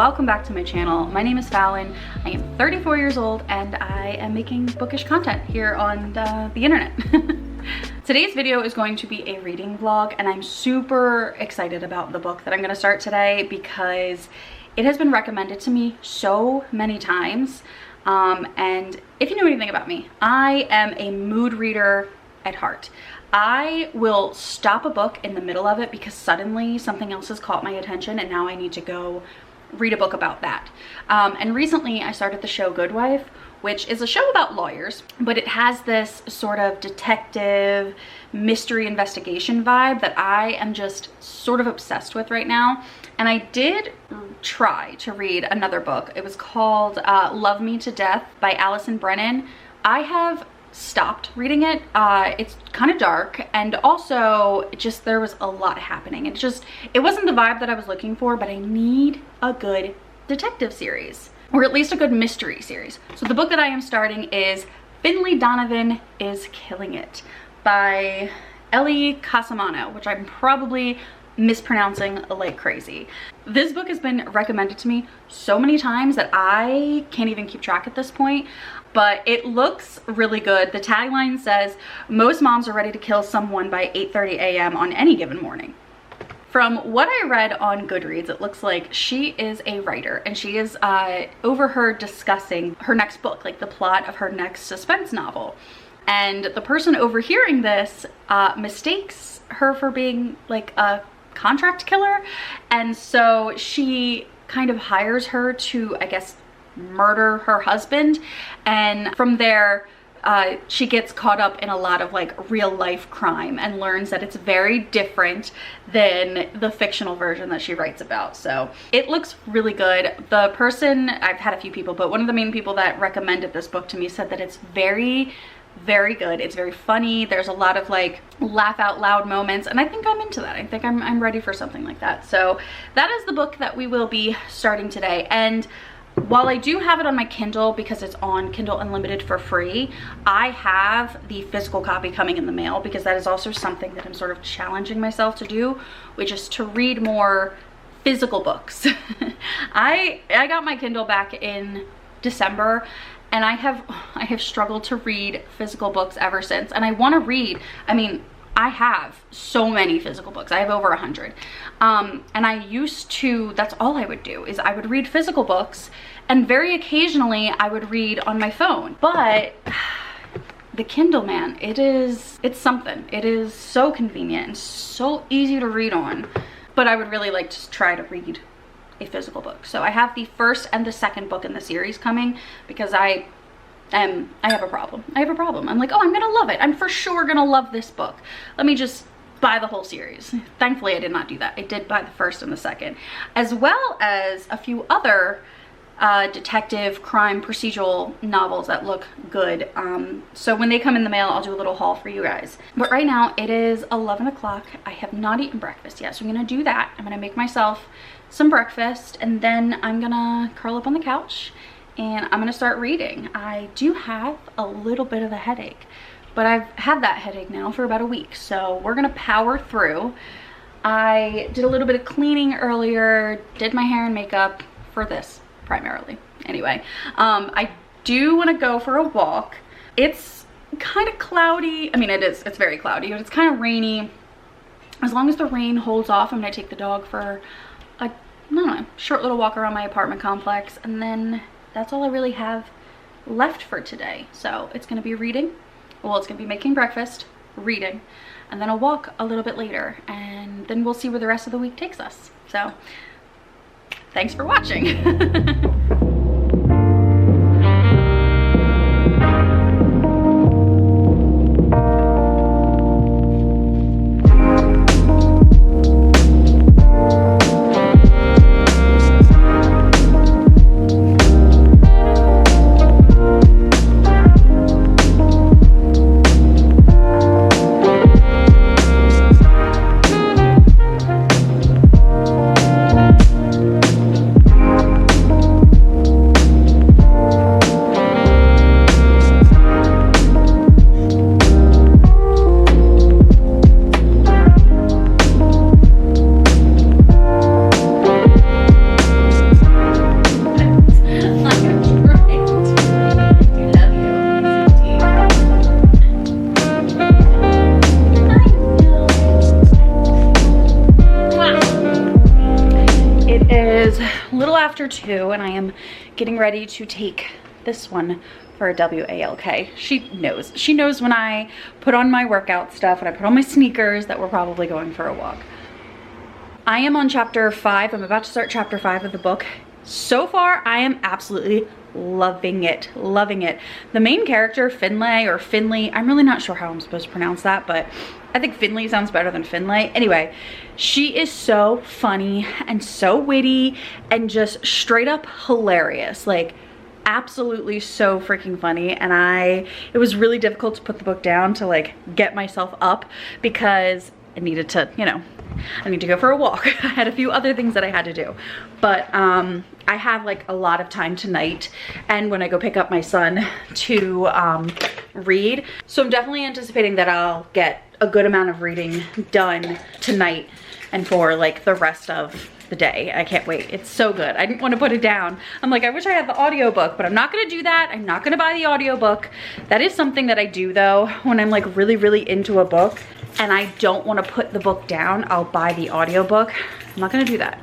welcome back to my channel. My name is Fallon. I am 34 years old and I am making bookish content here on the internet. Today's video is going to be a reading vlog, and I'm super excited about the book that I'm going to start today because it has been recommended to me so many times. And if you know anything about me, I am a mood reader at heart. I will stop a book in the middle of it because suddenly something else has caught my attention and now I need to go read a book about that. And recently I started the show Good Wife, which is a show about lawyers, but it has this sort of detective mystery investigation vibe that I am just sort of obsessed with right now. And I did try to read another book. It was called Love Me to Death by Allison Brennan. I have stopped reading it. It's kind of dark, and also just there was a lot happening. It wasn't the vibe that I was looking for, but I need a good detective series, or at least a good mystery series. So the book that I am starting is Finlay, Donovan is Killing It by Ellie Casamano, which I'm probably mispronouncing like crazy. This book has been recommended to me so many times that I can't even keep track at this point, but it looks really good. The tagline says, "Most moms are ready to kill someone by 8:30 a.m. on any given morning." From what I read on Goodreads, it looks like she is a writer, and she is overheard discussing her next book, like the plot of her next suspense novel. And the person overhearing this mistakes her for being like a contract killer, and so she kind of hires her to, I guess, murder her husband. And from there she gets caught up in a lot of like real life crime and learns that it's very different than the fictional version that she writes about. So it looks really good. The person, I've had a few people, but one of the main people that recommended this book to me said that it's very good. It's very funny. There's a lot of like laugh out loud moments, and I think I'm into that. I think I'm ready for something like that. So that is the book that we will be starting today. And while I do have it on my Kindle because it's on Kindle Unlimited for free, I have the physical copy coming in the mail because that is also something that I'm sort of challenging myself to do, which is to read more physical books. I got my Kindle back in December, and I have struggled to read physical books ever since. And I want to read, I mean, I have so many physical books. I have over 100. And I used to, that's all I would do, is I would read physical books, and very occasionally I would read on my phone. But the Kindle, man, it's something. It is so convenient and so easy to read on. But I would really like to try to read a physical book. So I have the first and the second book in the series coming because I have a problem. I'm like, oh, I'm gonna love it. I'm for sure gonna love this book. Let me just buy the whole series. Thankfully, I did not do that. I did buy the first and the second, as well as a few other detective crime procedural novels that look good. So when they come in the mail, I'll do a little haul for you guys. But right now it is 11 o'clock. I have not eaten breakfast yet, so I'm gonna do that. I'm gonna make myself some breakfast, and then I'm gonna curl up on the couch and I'm gonna start reading. I do have a little bit of a headache, but I've had that headache now for about a week, so we're gonna power through. I did a little bit of cleaning earlier, did my hair and makeup for this primarily. Anyway, I do wanna go for a walk. It's kind of cloudy. I mean, it's very cloudy, but it's kind of rainy. As long as the rain holds off, I'm gonna take the dog for a, I don't know, short little walk around my apartment complex, and then that's all I really have left for today. So it's gonna be reading, well, it's gonna be making breakfast, reading, and then a walk a little bit later, and then we'll see where the rest of the week takes us. So thanks for watching. 2 and I am getting ready to take this one for a WALK. She knows when I put on my workout stuff and I put on my sneakers that we're probably going for a walk. I am on chapter 5. I'm about to start chapter 5 of the book. So far, I am absolutely loving it, loving it. The main character, Finlay or Finley, I'm really not sure how I'm supposed to pronounce that, but I think Finley sounds better than Finlay. Anyway, she is so funny and so witty and just straight up hilarious. Like, absolutely so freaking funny. And it was really difficult to put the book down to like get myself up because I needed to, you know, I need to go for a walk. I had a few other things that I had to do, but I have like a lot of time tonight and when I go pick up my son to read. So I'm definitely anticipating that I'll get a good amount of reading done tonight and for like the rest of the day. I can't wait. It's so good. I didn't want to put it down. I'm like, I wish I had the audiobook, but I'm not going to do that. I'm not going to buy the audiobook. That is something that I do though when I'm like really into a book and I don't want to put the book down. I'll buy the audiobook. I'm not going to do that.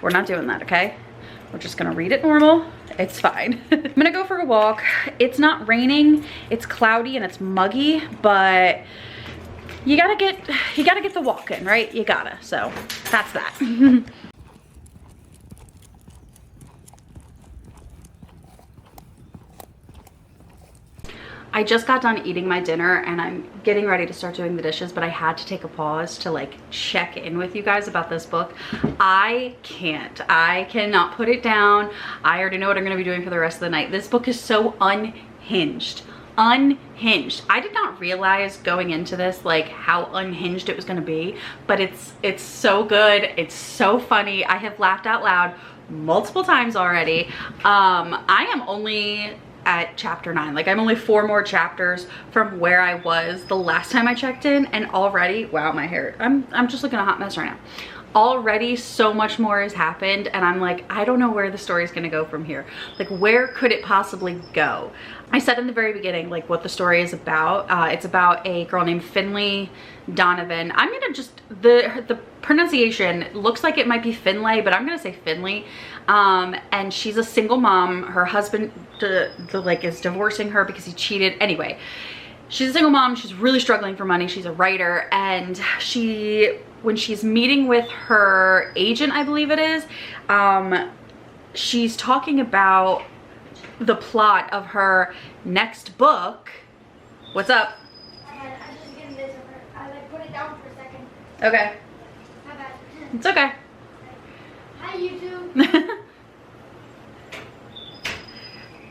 We're not doing that, okay? We're just going to read it normal. It's fine. I'm going to go for a walk. It's not raining. It's cloudy and it's muggy, but you gotta get the walk in, right? You gotta. So that's that. I just got done eating my dinner and I'm getting ready to start doing the dishes, but I had to take a pause to like check in with you guys about this book. I cannot put it down. I already know what I'm gonna be doing for the rest of the night. This book is so unhinged. I did not realize going into this like how unhinged it was gonna be, but it's so good. It's so funny. I have laughed out loud multiple times already. I am only at chapter 9. Like I'm only 4 more chapters from where I was the last time I checked in, and already, wow, my hair, I'm just looking a hot mess right now. Already so much more has happened and I'm like, I don't know where the story is going to go from here. Like where could it possibly go? I said in the very beginning like what the story is about. It's about a girl named Finlay Donovan. I'm gonna just, the pronunciation looks like it might be Finlay, but I'm gonna say Finlay. And she's a single mom. Her husband like is divorcing her because he cheated. Anyway, she's a single mom. She's really struggling for money. She's a writer, and when she's meeting with her agent, I believe it is, she's talking about the plot of her next book. What's up? I just getting this over. I like put it down for a second. Okay. My bad. It's okay. Hi YouTube.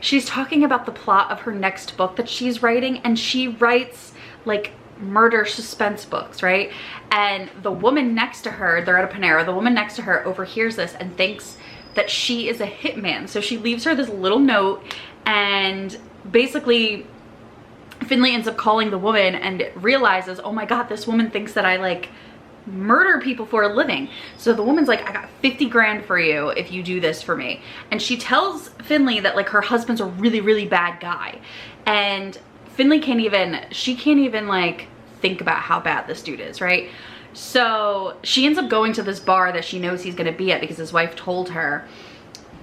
She's talking about the plot of her next book that she's writing, and she writes like murder suspense books, right? And the woman next to her, they're at a Panera, the woman next to her overhears this and thinks that she is a hitman. So she leaves her this little note, and basically Finlay ends up calling the woman and realizes, oh my god, this woman thinks that I like murder people for a living. So the woman's like, I got 50 grand for you if you do this for me. And she tells Finlay that like her husband's a really bad guy, and Finlay can't even like think about how bad this dude is, right? So she ends up going to this bar that she knows he's gonna be at because his wife told her,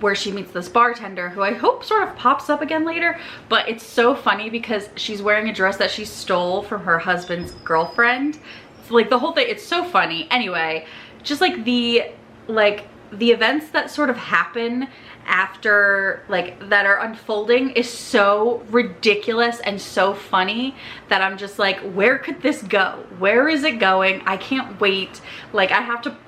where she meets this bartender who I hope sort of pops up again later. But it's so funny because she's wearing a dress that she stole from her husband's girlfriend. It's like the whole thing, it's so funny. Anyway, just like the events that sort of happen after, like, that are unfolding is so ridiculous and so funny that I'm just like, where could this go? Where is it going? I can't wait. Like,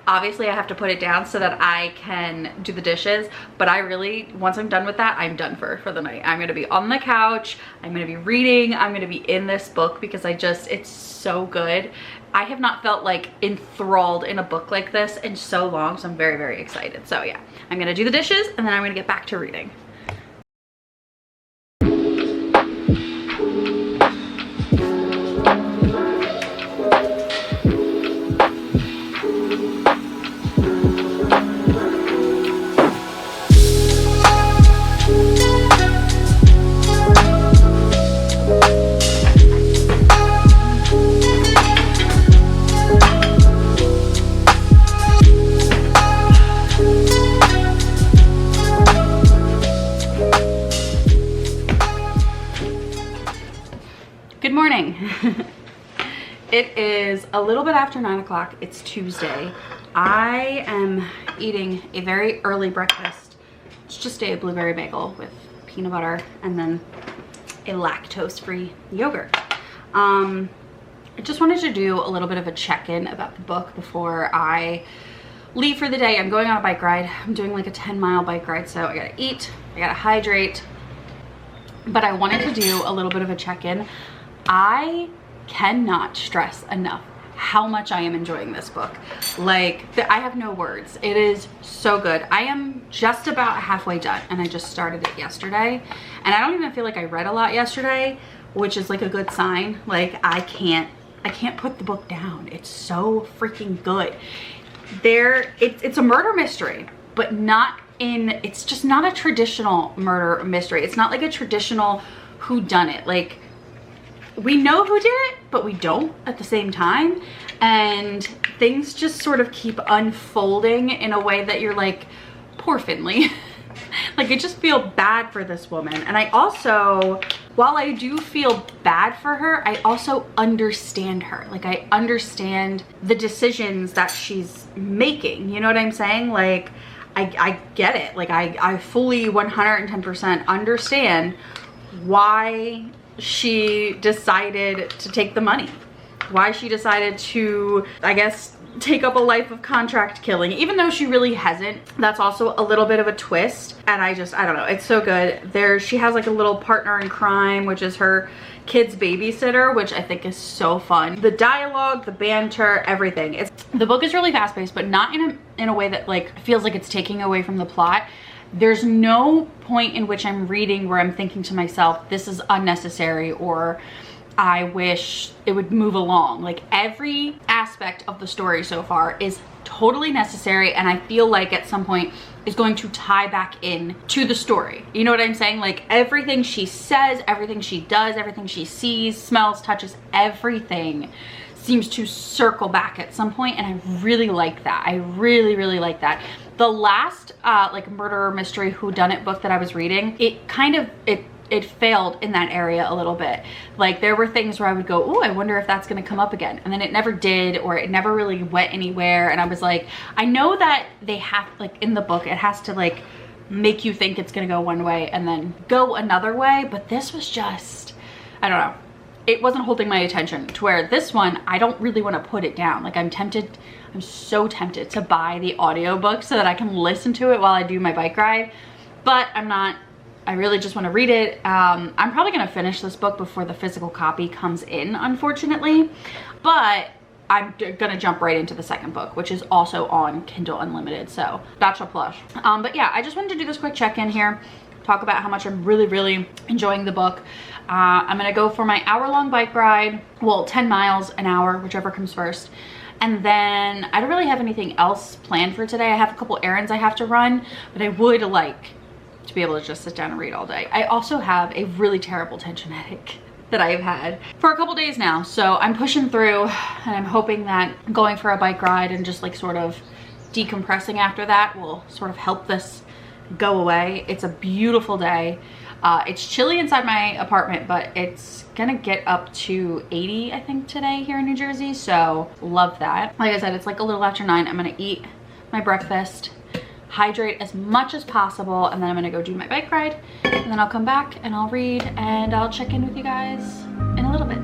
obviously I have to put it down so that I can do the dishes, but I really, once I'm done with that, I'm done for the night. I'm gonna be on the couch, I'm gonna be reading, I'm gonna be in this book because it's so good. I have not felt like enthralled in a book like this in so long, so I'm very excited. So yeah, I'm gonna do the dishes and then I'm gonna get back to reading. Good morning. It is a little bit after 9 o'clock. It's Tuesday. I am eating a very early breakfast. It's just a blueberry bagel with peanut butter and then a lactose-free yogurt. I just wanted to do a little bit of a check-in about the book before I leave for the day. I'm going on a bike ride. I'm doing like a 10-mile bike ride, so I gotta eat, I gotta hydrate. But I wanted to do a little bit of a check-in. I cannot stress enough how much I am enjoying this book. Like, I have no words. It is so good. I am just about halfway done, and I just started it yesterday. And I don't even feel like I read a lot yesterday, which is like a good sign. Like, I can't put the book down. It's so freaking good. It's a murder mystery, but it's just not a traditional murder mystery. It's not like a traditional whodunit. Like, we know who did it, but we don't at the same time. And things just sort of keep unfolding in a way that you're like, poor Finlay. Like, I just feel bad for this woman. And I also, while I do feel bad for her, I also understand her. Like, I understand the decisions that she's making. You know what I'm saying? Like, I get it. Like, I fully 110% understand why she decided to take the money, why she decided to, I guess, take up a life of contract killing, even though she really hasn't. That's also a little bit of a twist, and I don't know, it's so good. She has like a little partner in crime, which is her kid's babysitter, which I think is so fun. The dialogue, the banter, everything. The book is really fast-paced, but not in a way that like feels like it's taking away from the plot. There's no point in which I'm reading where I'm thinking to myself, this is unnecessary, or I wish it would move along. Like, every aspect of the story so far is totally necessary, and I feel like at some point is going to tie back in to the story. You know what I'm saying? Like, everything she says, everything she does, everything she sees, smells, touches, everything seems to circle back at some point, and I really like that. I really, really like that. The last like murder mystery whodunit book that I was reading, it failed in that area a little bit. Like, there were things where I would go, oh, I wonder if that's gonna come up again. And then it never did, or it never really went anywhere. And I was like, I know that they have, like, in the book, it has to like make you think it's gonna go one way and then go another way. But this was just, I don't know. It wasn't holding my attention, to where this one, I don't really want to put it down. Like, I'm so tempted to buy the audiobook so that I can listen to it while I do my bike ride, but I'm not. I really just want to read it. I'm probably going to finish this book before the physical copy comes in, unfortunately, but I'm gonna jump right into the second book, which is also on Kindle Unlimited, so that's a plus. But yeah, I just wanted to do this quick check-in here, talk about how much I'm really, really enjoying the book. I'm gonna go for my hour-long bike ride, well, 10 miles an hour, whichever comes first. And then I don't really have anything else planned for today. I have a couple errands I have to run, but I would like to be able to just sit down and read all day. I also have a really terrible tension headache that I've had for a couple days now, so I'm pushing through, and I'm hoping that going for a bike ride and just like sort of decompressing after that will sort of help this go away. It's a beautiful day. It's chilly inside my apartment, but it's gonna get up to 80, I think, today here in New Jersey, so love that. Like I said, it's like a little after 9. I'm gonna eat my breakfast, hydrate as much as possible, and then I'm gonna go do my bike ride, and then I'll come back and I'll read, and I'll check in with you guys in a little bit.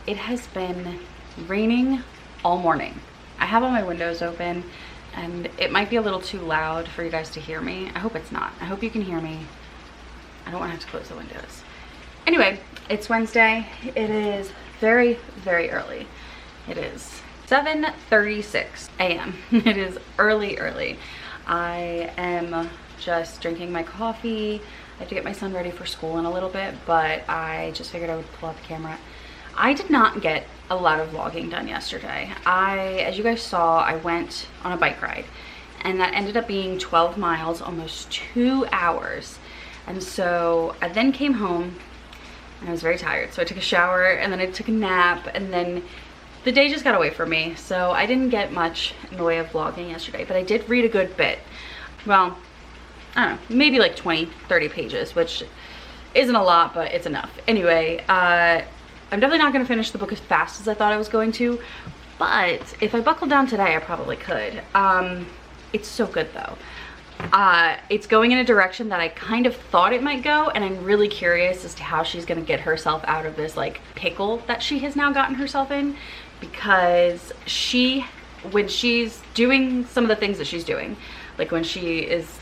It has been raining all morning. I have all my windows open and it might be a little too loud for you guys to hear me. I hope it's not. I hope you can hear me. I don't want to have to close the windows. Anyway, it's Wednesday. It is very, very early. It is 7:36 a.m. It is early, early. I am just drinking my coffee. I have to get my son ready for school in a little bit, but I just figured I would pull out the camera. I did not get a lot of vlogging done yesterday. As you guys saw, I went on a bike ride and that ended up being 12 miles, almost 2 hours. And so I then came home and I was very tired. So I took a shower and then I took a nap and then the day just got away from me. So I didn't get much in the way of vlogging yesterday, but I did read a good bit. Well, I don't know, maybe like 20, 30 pages, which isn't a lot, but it's enough. Anyway, I'm definitely not gonna finish the book as fast as I thought I was going to, but if I buckled down today, I probably could. It's so good though. It's going in a direction that I kind of thought it might go, and I'm really curious as to how she's gonna get herself out of this like pickle that she has now gotten herself in, because when she's doing some of the things that she's doing, like when she is,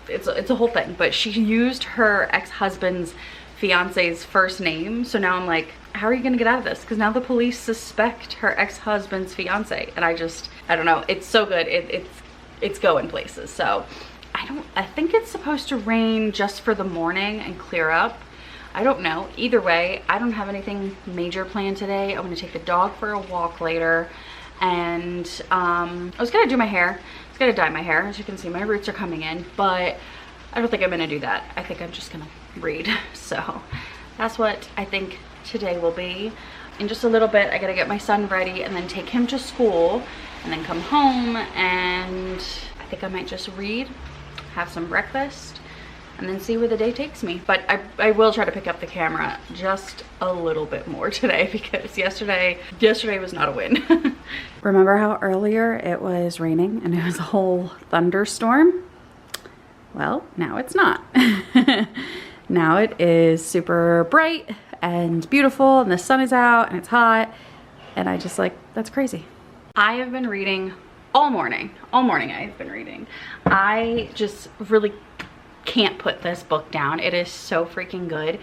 it's a whole thing, but she used her ex-husband's fiance's first name. So now I'm like, how are you gonna get out of this? Because now the police suspect her ex-husband's fiance, and I don't know, it's so good. It's going places. So I think it's supposed to rain just for the morning and clear up. I don't know. Either way, I don't have anything major planned today. I'm gonna take the dog for a walk later, and I was gonna do my hair. I was gonna dye my hair. As you can see, my roots are coming in, but I don't think I'm gonna do that. I think I'm just gonna read. So that's what I think today will be. In just a little bit, I gotta get my son ready and then take him to school and then come home, and I think I might just read, have some breakfast, and then see where the day takes me. But I will try to pick up the camera just a little bit more today, because yesterday was not a win. Remember how earlier it was raining and it was a whole thunderstorm? Well, now it's not. Now it is super bright and beautiful and the sun is out and it's hot, and I just like, that's crazy. I have been reading all morning. All morning I have been reading. I just really can't put this book down. It is so freaking good.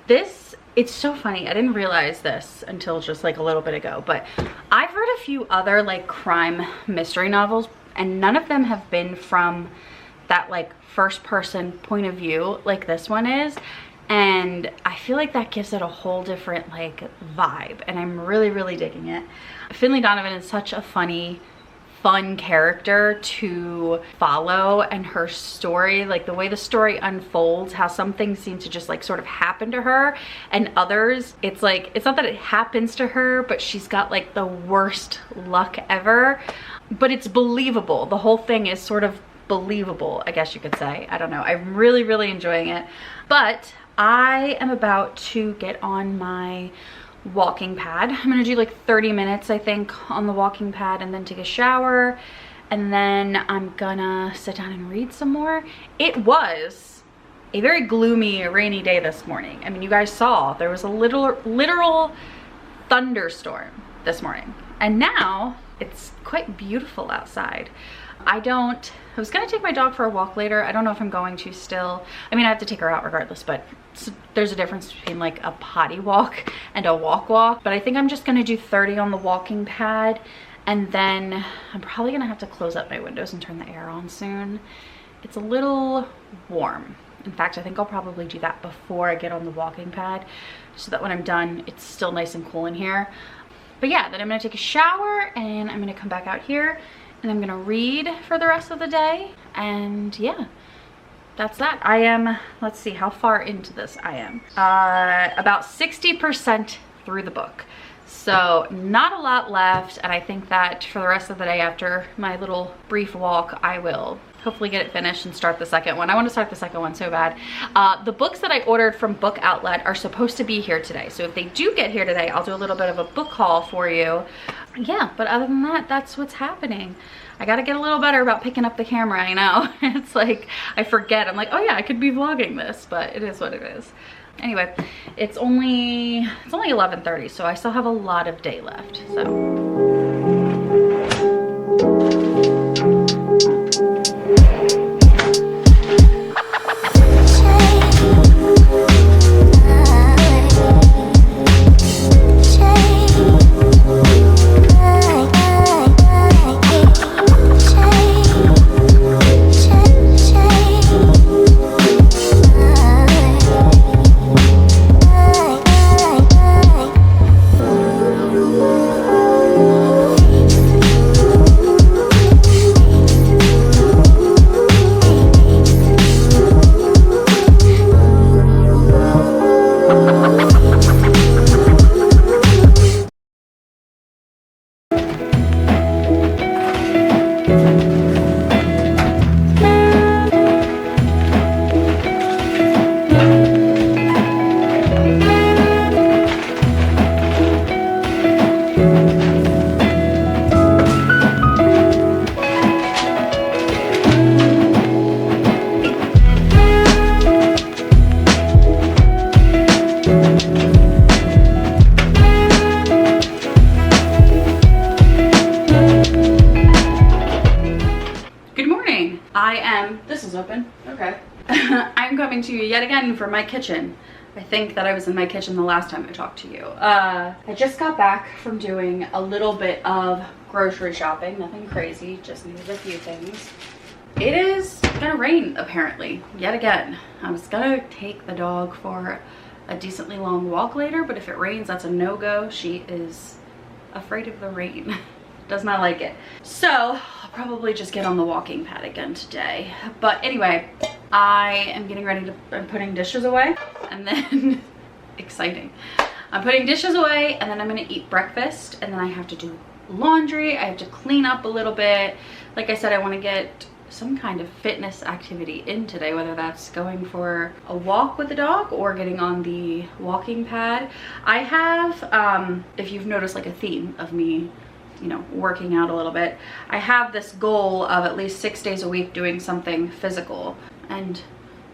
It's so funny. I didn't realize this until just like a little bit ago, but I've read a few other like crime mystery novels, and none of them have been from that like first person point of view like this one is. And I feel like that gives it a whole different like vibe, and I'm really, really digging it. Finlay Donovan is such a funny, fun character to follow, and her story, like the way the story unfolds, how some things seem to just like sort of happen to her, and others it's like, it's not that it happens to her, but she's got like the worst luck ever, but it's believable. The whole thing is sort of believable, I guess you could say. I don't know. I'm really, really enjoying it. But I am about to get on my walking pad. I'm gonna do like 30 minutes, I think, on the walking pad, and then take a shower, and then I'm gonna sit down and read some more. It was a very gloomy, rainy day this morning. I mean, you guys saw there was a literal thunderstorm this morning, and now it's quite beautiful outside. I was gonna take my dog for a walk later. I don't know if I'm going to still. I mean, I have to take her out regardless, but there's a difference between like a potty walk and a walk. But I think I'm just gonna do 30 on the walking pad, and then I'm probably gonna have to close up my windows and turn the air on soon. It's a little warm. In fact, I think I'll probably do that before I get on the walking pad, so that when I'm done, it's still nice and cool in here. But yeah, then I'm gonna take a shower and I'm gonna come back out here and I'm gonna read for the rest of the day. And yeah, that's that. I am, let's see how far into this I am. About 60% through the book. So not a lot left, and I think that for the rest of the day after my little brief walk, I will hopefully get it finished and start the second one. I want to start the second one so bad. The books that I ordered from Book Outlet are supposed to be here today. So if they do get here today, I'll do a little bit of a book haul for you. Yeah, but other than that, that's what's happening. I gotta get a little better about picking up the camera, I know. It's like, I forget. I'm like, oh yeah, I could be vlogging this, but it is what it is. Anyway, it's only 11:30, so I still have a lot of day left, so. This is open, okay. I'm coming to you yet again from my kitchen. I think that I was in my kitchen the last time I talked to you. I just got back from doing a little bit of grocery shopping, nothing crazy, just needed a few things. It is gonna rain apparently, yet again. I was gonna take the dog for a decently long walk later, but if it rains, that's a no-go. She is afraid of the rain. Does not like it. So I'll probably just get on the walking pad again today. But anyway, I am getting ready to, I'm putting dishes away and then, exciting. I'm putting dishes away and then I'm gonna eat breakfast and then I have to do laundry. I have to clean up a little bit. Like I said, I wanna get some kind of fitness activity in today, whether that's going for a walk with the dog or getting on the walking pad. I have, if you've noticed like a theme of me, you know, working out a little bit. I have this goal of at least 6 days a week doing something physical. And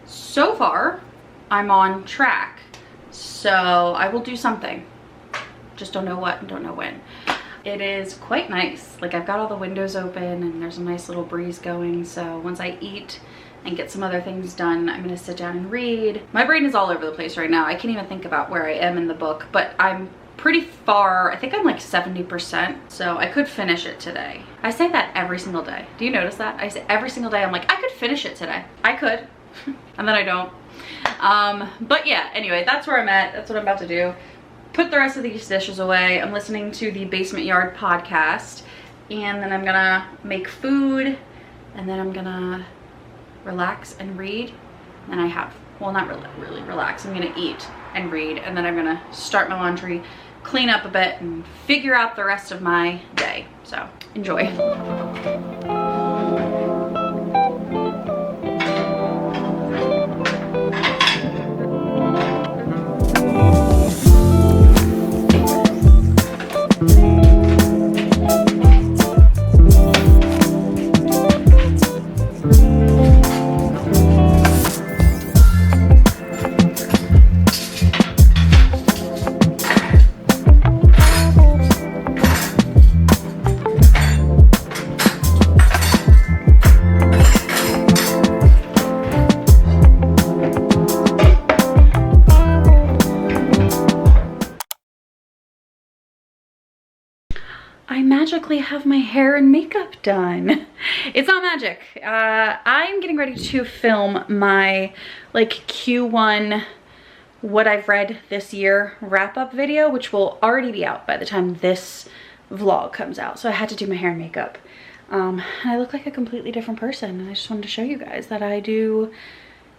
so far, I'm on track. So I will do something. Just don't know what and don't know when. It is quite nice. Like I've got all the windows open and there's a nice little breeze going. So once I eat and get some other things done, I'm gonna sit down and read. My brain is all over the place right now. I can't even think about where I am in the book, but I'm pretty far. I think I'm like 70%, so I could finish it today. I say that every single day. Do you notice that? I say every single day, I'm like, I could finish it today. I could, and then I don't. But yeah, anyway, that's where I'm at. That's what I'm about to do. Put the rest of these dishes away. I'm listening to the Basement Yard podcast, and then I'm gonna make food, and then I'm gonna relax and read. And I have, well, not really relax. I'm gonna eat and read, and then I'm gonna start my laundry, clean up a bit, and figure out the rest of my day. So enjoy. I magically have my hair and makeup done. It's not magic. I'm getting ready to film my like Q1 what I've read this year wrap-up video, which will already be out by the time this vlog comes out. So I had to do my hair and makeup. I look like a completely different person, and I just wanted to show you guys that I do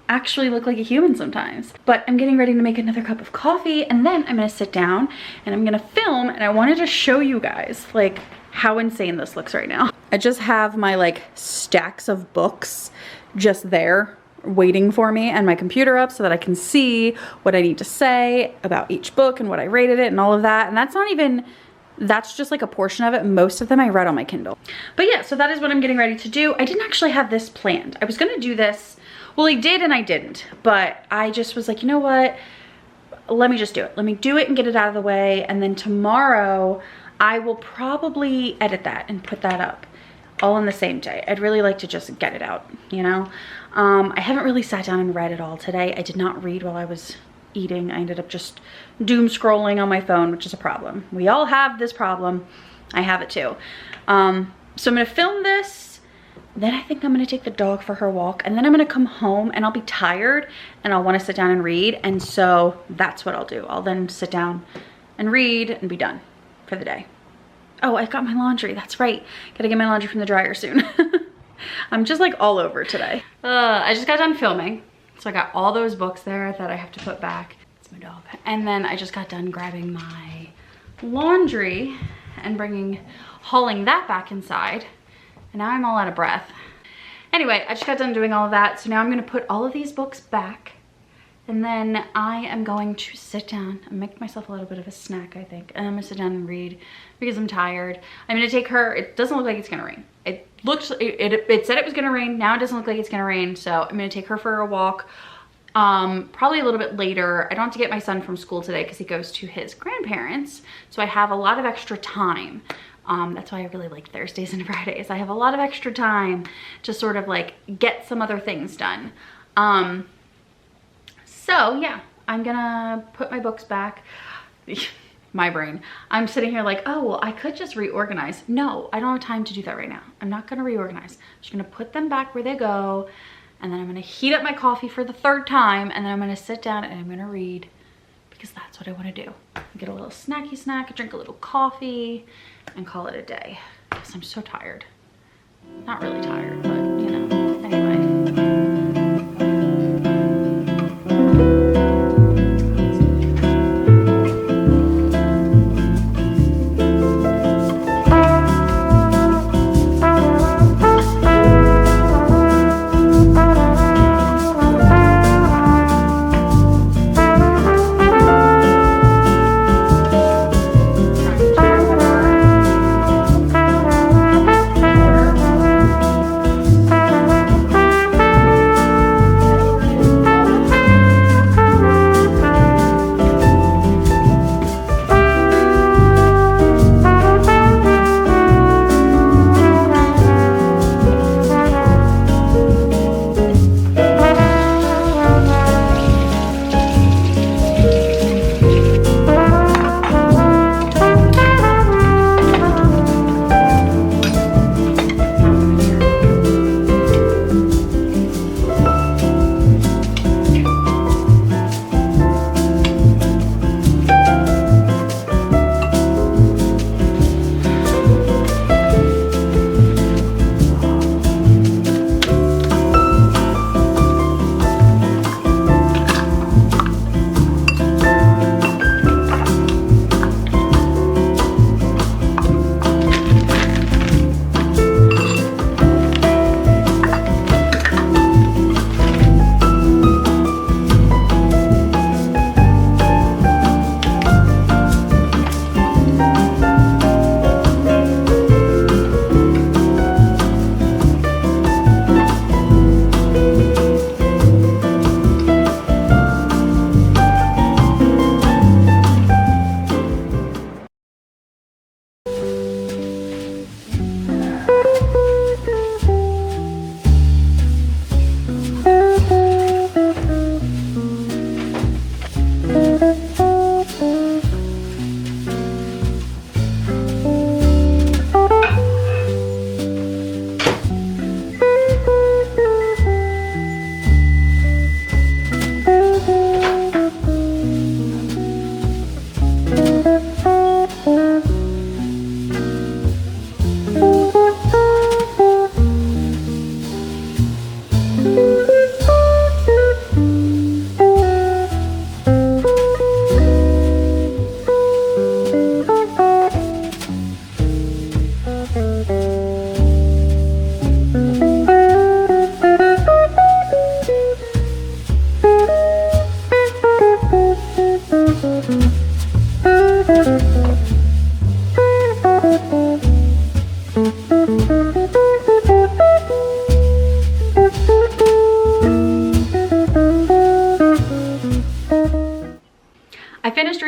actually look like a human sometimes. But I'm getting ready to make another cup of coffee, and then I'm gonna sit down and I'm gonna film, and I wanted to show you guys like how insane this looks right now. I just have my like stacks of books just there waiting for me and my computer up so that I can see what I need to say about each book and what I rated it and all of that. And that's not even, that's just like a portion of it. Most of them I read on my Kindle. But yeah, so that is what I'm getting ready to do. I didn't actually have this planned. I was gonna do this, well, I did and I didn't, but I just was like, you know what? let me just do it. Let me do it and get it out of the way. And then tomorrow I will probably edit that and put that up all in the same day. I'd really like to just get it out, you know? I haven't really sat down and read it all today. I did not read while I was eating. I ended up just doom scrolling on my phone, which is a problem. We all have this problem. I have it too. So I'm gonna film this. Then I think I'm gonna take the dog for her walk, and then I'm gonna come home and I'll be tired and I'll wanna sit down and read. And so that's what I'll do. I'll then sit down and read and be done for the day. Oh, I got my laundry, that's right. Gotta get my laundry from the dryer soon. I'm just like all over today. I just got done filming. So I got all those books there that I have to put back. It's my dog. And then I just got done grabbing my laundry and hauling that back inside. And now I'm all out of breath. Anyway, I just got done doing all of that. So now I'm gonna put all of these books back. And then I am going to sit down and make myself a little bit of a snack, I think. And I'm gonna sit down and read because I'm tired. I'm gonna take her, it doesn't look like it's gonna rain. It said it was gonna rain. Now it doesn't look like it's gonna rain. So I'm gonna take her for a walk. Probably a little bit later. I don't have to get my son from school today because he goes to his grandparents. So I have a lot of extra time. That's why I really like Thursdays and Fridays. I have a lot of extra time to sort of like get some other things done. So yeah, I'm gonna put my books back. My brain. I'm sitting here like, oh, well, I could just reorganize. No, I don't have time to do that right now. I'm not gonna reorganize. I'm just gonna put them back where they go. And then I'm gonna heat up my coffee for the third time. And then I'm gonna sit down and I'm gonna read because that's what I wanna do. Get a little snacky snack, drink a little coffee and call it a day because I'm so tired. Not really tired, but you know, anyway.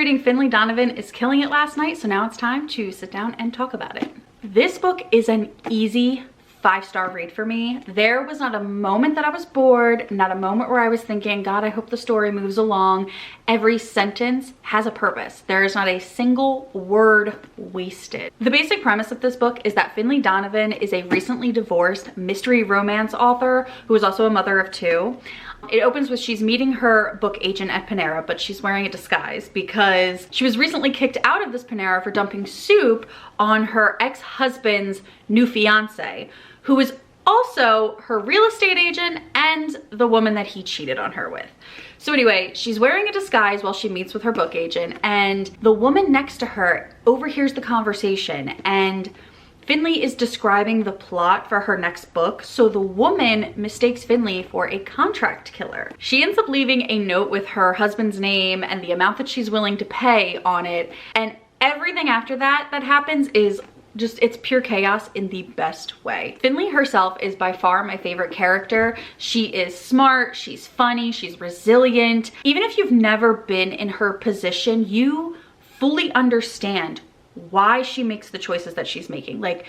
reading Finlay Donovan is killing it last night, so now it's time to sit down and talk about it. This book is an easy 5-star read for me. There was not a moment that I was bored, not a moment where I was thinking, God, I hope the story moves along. Every sentence has a purpose. There is not a single word wasted. The basic premise of this book is that Finlay Donovan is a recently divorced mystery romance author who is also a mother of 2. It opens with she's meeting her book agent at Panera, but she's wearing a disguise because she was recently kicked out of this Panera for dumping soup on her ex-husband's new fiance, who is also her real estate agent and the woman that he cheated on her with. So anyway, she's wearing a disguise while she meets with her book agent, and the woman next to her overhears the conversation, and Finlay is describing the plot for her next book, so the woman mistakes Finlay for a contract killer. She ends up leaving a note with her husband's name and the amount that she's willing to pay on it, and everything after that happens is just, it's pure chaos in the best way. Finlay herself is by far my favorite character. She is smart, she's funny, she's resilient. Even if you've never been in her position, you fully understand why she makes the choices that she's making. Like,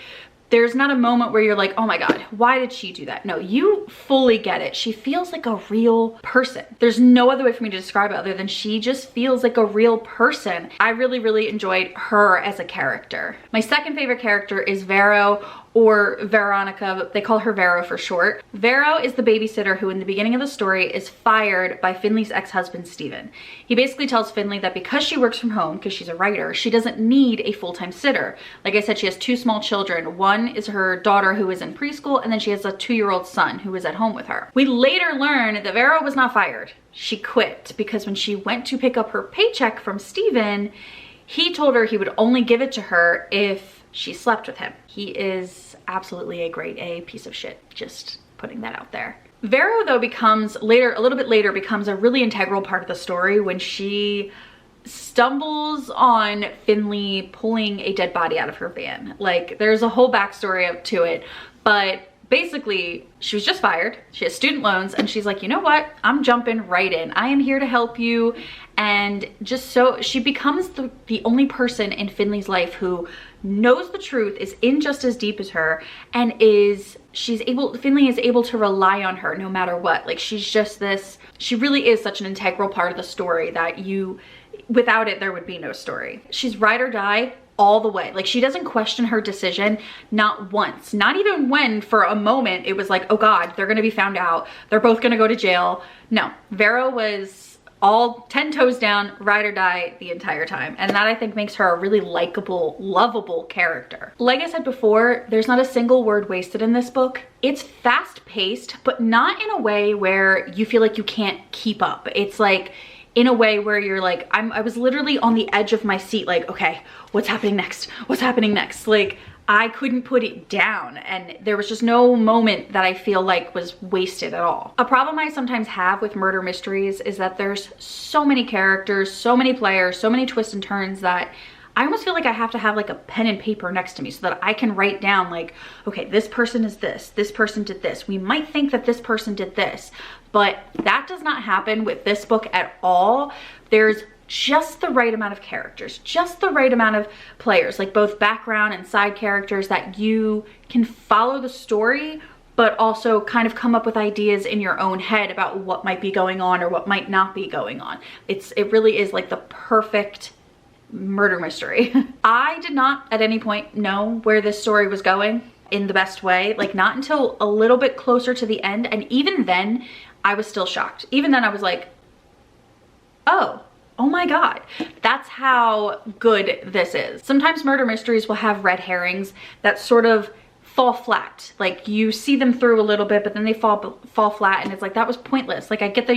there's not a moment where you're like, oh my God, why did she do that? No, you fully get it. She feels like a real person. There's no other way for me to describe it other than she just feels like a real person. I really, really enjoyed her as a character. My second favorite character is Vero, or Veronica, but they call her Vero for short. Vero is the babysitter who in the beginning of the story is fired by Finlay's ex-husband, Steven. He basically tells Finlay that because she works from home, because she's a writer, she doesn't need a full-time sitter. Like I said, she has 2 small children. One is her daughter who is in preschool, and then she has a 2-year-old son who is at home with her. We later learn that Vero was not fired. She quit because when she went to pick up her paycheck from Steven, he told her he would only give it to her if she slept with him. He is absolutely a grade A piece of shit, just putting that out there. Vero though becomes later, a little bit later, becomes a really integral part of the story when she stumbles on Finlay pulling a dead body out of her van. Like, there's a whole backstory up to it, but basically she was just fired, she has student loans, and she's like, you know what, I'm jumping right in, I am here to help you. And just so she becomes the only person in Finlay's life who knows the truth, is in just as deep as her, and Finlay is able to rely on her no matter what. Like, she's just this, she really is such an integral part of the story that without it there would be no story. She's ride or die all the way. Like, she doesn't question her decision, not once. Not even when for a moment it was like, oh God, they're gonna be found out, they're both gonna go to jail. No, Vero was all 10 toes down, ride or die the entire time. And that, I think, makes her a really likable, lovable character. Like I said before, there's not a single word wasted in this book. It's fast paced, but not in a way where you feel like you can't keep up. It's like in a way where you're like, I was literally on the edge of my seat, like, okay, what's happening next? What's happening next? Like, I couldn't put it down, and there was just no moment that I feel like was wasted at all. A problem I sometimes have with murder mysteries is that there's so many characters, so many players, so many twists and turns that I almost feel like I have to have like a pen and paper next to me so that I can write down like, okay, this person is this person did this. We might think that this person did this, but that does not happen with this book at all. There's just the right amount of characters, just the right amount of players, like both background and side characters, that you can follow the story, but also kind of come up with ideas in your own head about what might be going on or what might not be going on. It really is like the perfect murder mystery. I did not at any point know where this story was going in the best way, like not until a little bit closer to the end. And even then I was still shocked. Even then I was like, oh my God, that's how good this is. Sometimes murder mysteries will have red herrings that sort of fall flat. Like, you see them through a little bit, but then they fall flat, and it's like, that was pointless. Like, I get that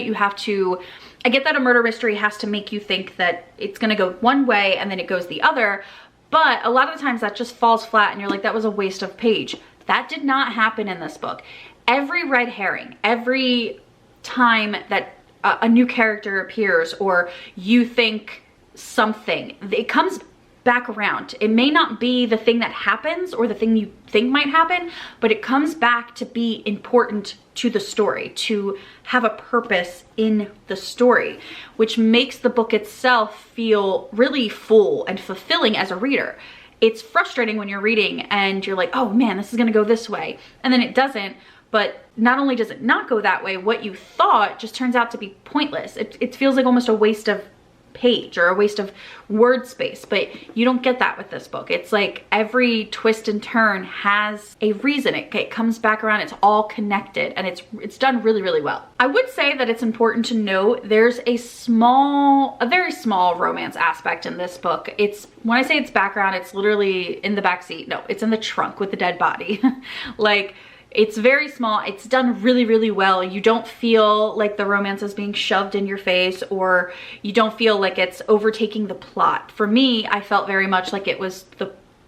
I get that a murder mystery has to make you think that it's gonna go one way and then it goes the other, but a lot of the times that just falls flat and you're like, that was a waste of page. That did not happen in this book. Every red herring, every time that a new character appears or you think something, it comes back around. It may not be the thing that happens or the thing you think might happen, but it comes back to be important to the story, to have a purpose in the story, which makes the book itself feel really full and fulfilling as a reader. It's frustrating when you're reading and you're like, oh man, this is gonna go this way, and then it doesn't. But not only does it not go that way, what you thought just turns out to be pointless. It feels like almost a waste of page or a waste of word space, but you don't get that with this book. It's like every twist and turn has a reason. It comes back around, it's all connected, and it's done really, really well. I would say that it's important to note there's a very small romance aspect in this book. When I say it's background, it's literally in the back seat. No, it's in the trunk with the dead body. Like, it's very small. It's done really, really well. You don't feel like the romance is being shoved in your face, or you don't feel like it's overtaking the plot. For me, I felt very much like it was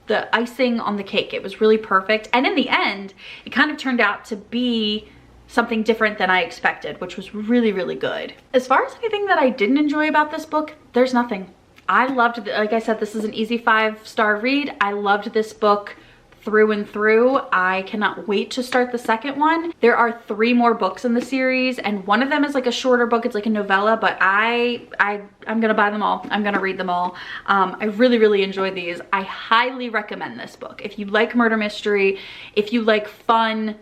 the icing on the cake. It was really perfect. And in the end, it kind of turned out to be something different than I expected, which was really, really good. As far as anything that I didn't enjoy about this book, there's nothing. I loved, like I said, this is an easy 5-star read. I loved this book through and through. I cannot wait to start the second one. There are 3 more books in the series, and one of them is like a shorter book. It's like a novella, but I'm gonna buy them all. I'm gonna read them all. I really, really enjoyed these. I highly recommend this book. If you like murder mystery, if you like fun,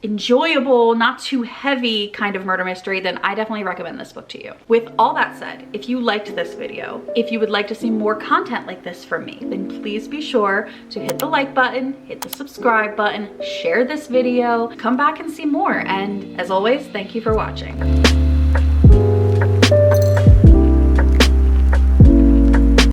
enjoyable, not too heavy kind of murder mystery, then I definitely recommend this book to you. With all that said, if you liked this video, if you would like to see more content like this from me, then please be sure to hit the like button, hit the subscribe button, share this video, come back and see more. And as always, thank you for watching.